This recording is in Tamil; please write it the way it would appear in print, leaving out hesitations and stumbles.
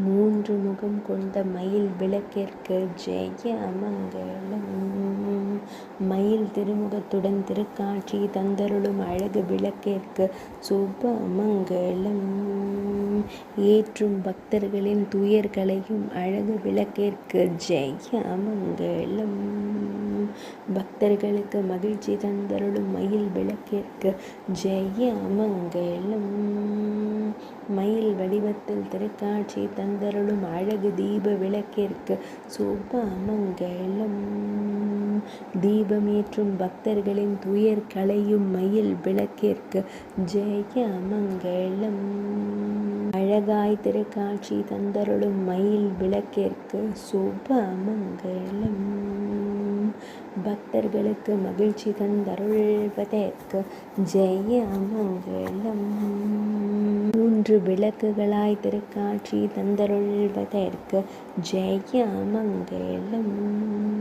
மூன்று முகம் கொண்ட மயில் விளக்கிற்கு ஜெய மங்களம். மயில் திருமுகத்துடன் திருக்காட்சி தந்தருளும் அழகு விளக்கிற்கு சுப மங்களம். ஏற்றும் பக்தர்களின் துயர்களையும் அழகு விளக்கிற்கு ஜெய மங்களம். பக்தர்களுக்கு மகிழ்ச்சி தந்தருளும் மயில் விளக்கிற்கு ஜெய மங்களம். மயில் வடிவத்தில் திருக்காட்சி தந்தருளும் அழகு தீப விளக்கிற்கு சுப மங்களம். தீபமேற்றும் பக்தர்களின் துயர் களையும் மயில் விளக்கிற்கு ஜெய மங்களம். அழகாய் திருக்காட்சி தந்தருளும் மயில் விளக்கிற்கு சுப மங்களம். பக்தர்களுக்கு மகிழ்ச்சி தந்தருள்வதற்கு ஜெய மங்களம். மூன்று விளக்குகளாய் திருக்காட்சி தந்தருள்வதற்கு ஜெய மங்களம்.